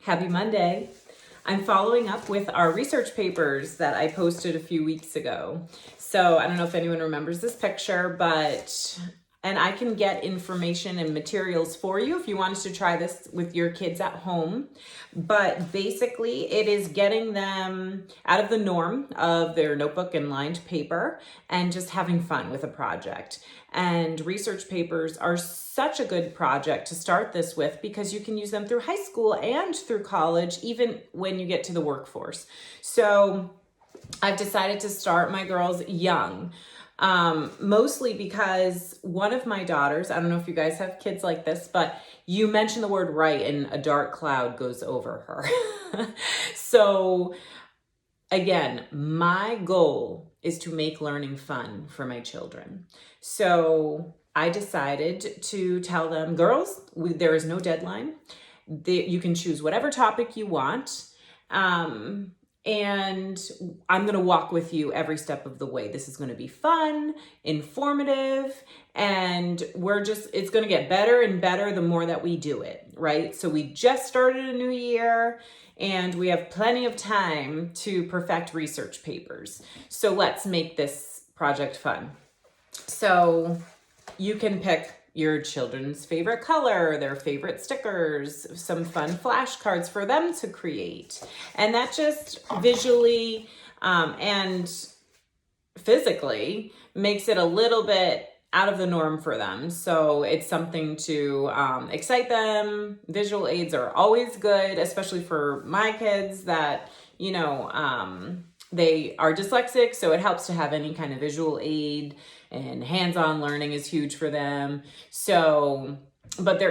Happy Monday. I'm following up with our research papers that I posted a few weeks ago. So I don't know if anyone remembers this picture, and I can get information and materials for you if you wanted to try this with your kids at home. But basically it is getting them out of the norm of their notebook and lined paper and just having fun with a project. And research papers are such a good project to start this with because you can use them through high school and through college, even when you get to the workforce. So I've decided to start my girls young. Mostly because one of my daughters, I don't know if you guys have kids like this, but you mention the word right and a dark cloud goes over her. So again, my goal is to make learning fun for my children. So I decided to tell them, girls, there is no deadline. You can choose whatever topic you want. And I'm going to walk with you every step of the way. This is going to be fun, informative, and it's going to get better and better the more that we do it, right? So we just started a new year and we have plenty of time to perfect research papers. So let's make this project fun. So you can pick your children's favorite color, their favorite stickers, some fun flashcards for them to create. And that just visually and physically makes it a little bit out of the norm for them. So it's something to excite them. Visual aids are always good, especially for my kids that, they are dyslexic, so it helps to have any kind of visual aid, and hands-on learning is huge for them. So, but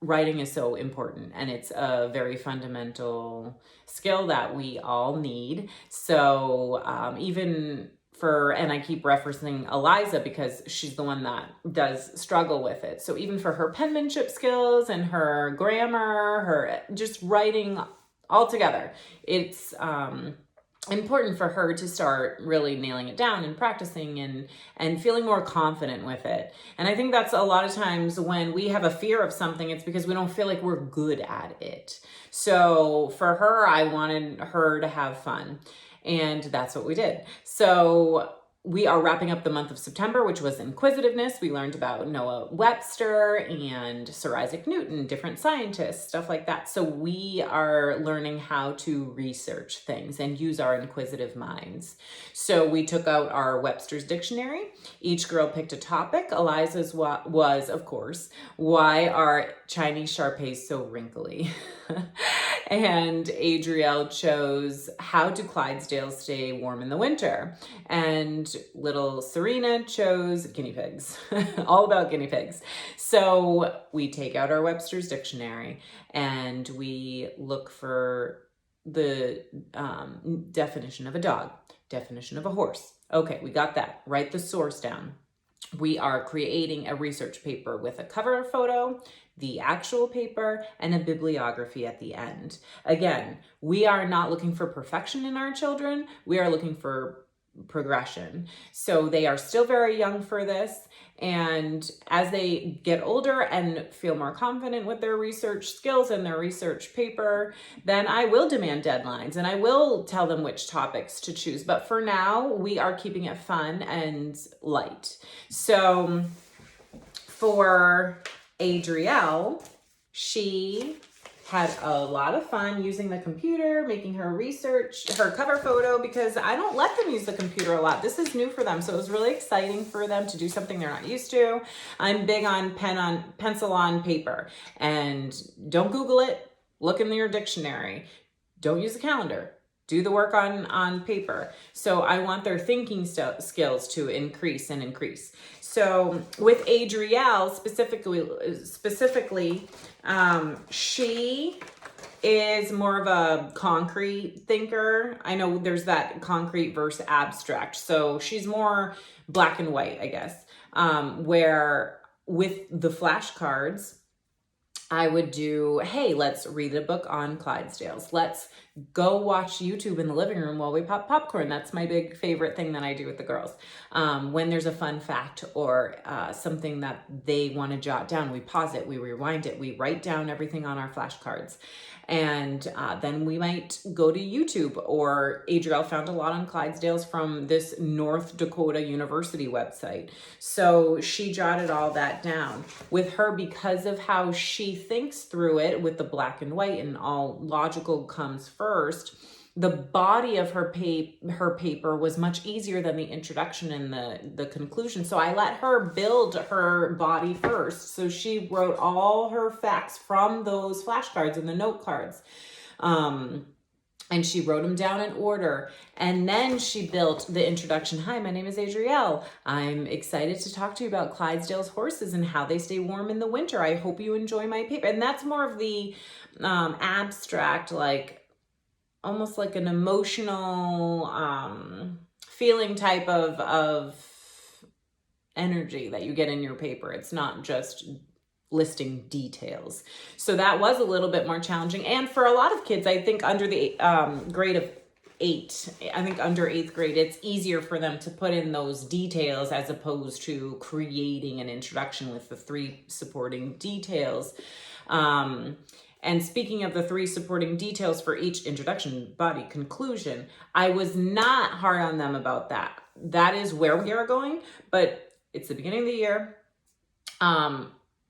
writing is so important, and it's a very fundamental skill that we all need. So and I keep referencing Eliza because she's the one that does struggle with it. So even for her penmanship skills and her grammar, her just writing all together, it's important for her to start really nailing it down and practicing and feeling more confident with it. And I think that's a lot of times when we have a fear of something, it's because we don't feel like we're good at it. So for her, I wanted her to have fun, and that's what we did. So we are wrapping up the month of September, which was inquisitiveness. We learned about Noah Webster and Sir Isaac Newton, different scientists, stuff like that. So we are learning how to research things and use our inquisitive minds. So we took out our Webster's dictionary. Each girl picked a topic. Eliza's was, of course, why are Chinese Shar-Peis so wrinkly? And Adrielle chose how do Clydesdales stay warm in the winter? And little Serena chose guinea pigs, all about guinea pigs. So we take out our Webster's dictionary and we look for the definition of a dog, definition of a horse. Okay, we got that. Write the source down. We are creating a research paper with a cover photo, the actual paper, and a bibliography at the end. Again, we are not looking for perfection in our children. We are looking for progression. So they are still very young for this. And as they get older and feel more confident with their research skills and their research paper, then I will demand deadlines and I will tell them which topics to choose. But for now, we are keeping it fun and light. So for Adrielle, she had a lot of fun using the computer, making her research, her cover photo, because I don't let them use the computer a lot. This is new for them. So it was really exciting for them to do something they're not used to. I'm big on pencil on paper, and don't Google it. Look in your dictionary. Don't use a calendar. Do the work on paper. So I want their thinking skills to increase and increase. So with Adrielle specifically, she is more of a concrete thinker. I know there's that concrete versus abstract. So she's more black and white, I guess, where with the flashcards, I would do, hey, let's read a book on Clydesdales. Let's go watch YouTube in the living room while we pop popcorn. That's my big favorite thing that I do with the girls. When there's a fun fact or something that they want to jot down, we pause it, we rewind it, we write down everything on our flashcards. And then we might go to YouTube, or Adrielle found a lot on Clydesdales from this North Dakota University website. So she jotted all that down. With her, because of how she thinks through it with the black and white and all logical comes first, the body of her paper was much easier than the introduction and the conclusion. So I let her build her body first. So she wrote all her facts from those flashcards and the note cards. And she wrote them down in order. And then she built the introduction. Hi, my name is Adrielle. I'm excited to talk to you about Clydesdale's horses and how they stay warm in the winter. I hope you enjoy my paper. And that's more of the abstract, like almost like an emotional feeling type of energy that you get in your paper. It's not just listing details. So that was a little bit more challenging. And for a lot of kids, I think under the grade of 8, I think under 8th grade, it's easier for them to put in those details as opposed to creating an introduction with the 3 supporting details. And speaking of the 3 supporting details for each introduction, body, conclusion, I was not hard on them about that. That is where we are going, but it's the beginning of the year.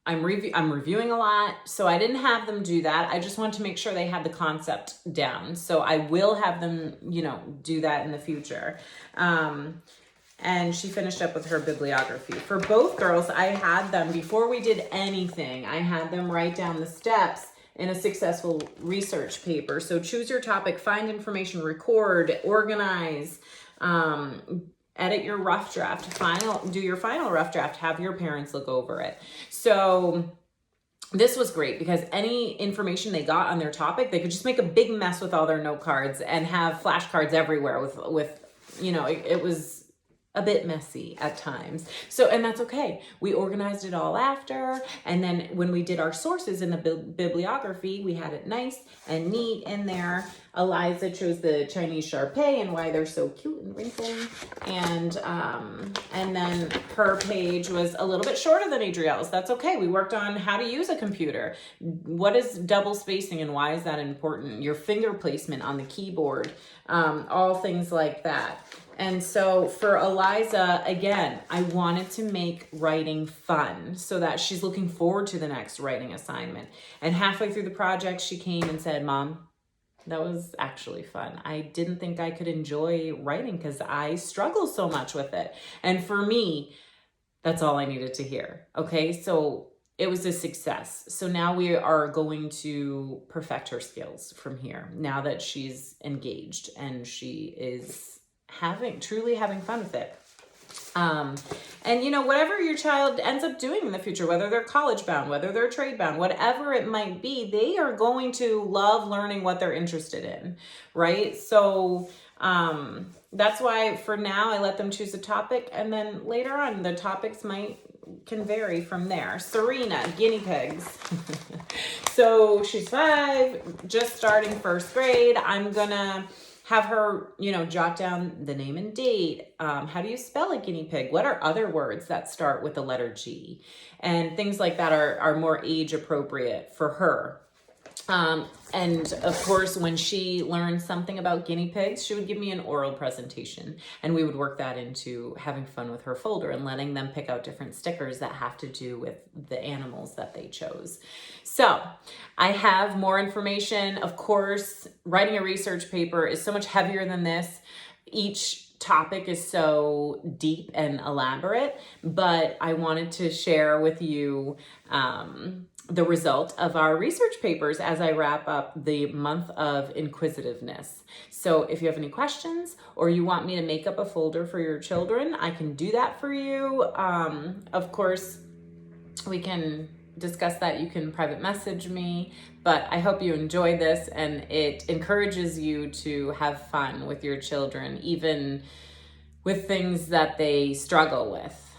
I'm reviewing a lot, so I didn't have them do that. I just wanted to make sure they had the concept down. So I will have them, do that in the future. And she finished up with her bibliography. For both girls, I had them, before we did anything, I had them write down the steps in a successful research paper. So choose your topic, find information, record, organize, edit your rough draft, do your final rough draft, have your parents look over it. So this was great because any information they got on their topic, they could just make a big mess with all their note cards and have flashcards everywhere with it was a bit messy at times. So, and that's okay. We organized it all after. And then when we did our sources in the bibliography, we had it nice and neat in there. Eliza chose the Chinese Shar Pei and why they're so cute and wrinkly. And then her page was a little bit shorter than Adrielle's. That's okay. We worked on how to use a computer. What is double spacing and why is that important? Your finger placement on the keyboard, all things like that. And so for Eliza, again, I wanted to make writing fun so that she's looking forward to the next writing assignment. And halfway through the project, she came and said, Mom, that was actually fun. I didn't think I could enjoy writing because I struggle so much with it. And for me, that's all I needed to hear. Okay, so it was a success. So now we are going to perfect her skills from here, now that she's engaged and she is truly having fun with it. And whatever your child ends up doing in the future, whether they're college bound, whether they're trade bound, whatever it might be, they are going to love learning what they're interested in, right? So that's why for now I let them choose a topic, and then later on the topics can vary from there. Serena, guinea pigs. So she's 5, just starting 1st grade. I'm gonna have her, jot down the name and date. How do you spell a guinea pig? What are other words that start with the letter G? And things like that are more age appropriate for her. And of course, when she learned something about guinea pigs, she would give me an oral presentation, and we would work that into having fun with her folder and letting them pick out different stickers that have to do with the animals that they chose. So I have more information. Of course, writing a research paper is so much heavier than this. Each topic is so deep and elaborate, but I wanted to share with you the result of our research papers as I wrap up the month of inquisitiveness. So if you have any questions or you want me to make up a folder for your children, I can do that for you. Of course, we can discuss that. You can private message me, but I hope you enjoy this and it encourages you to have fun with your children, even with things that they struggle with.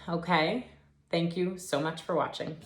Okay? Thank you so much for watching.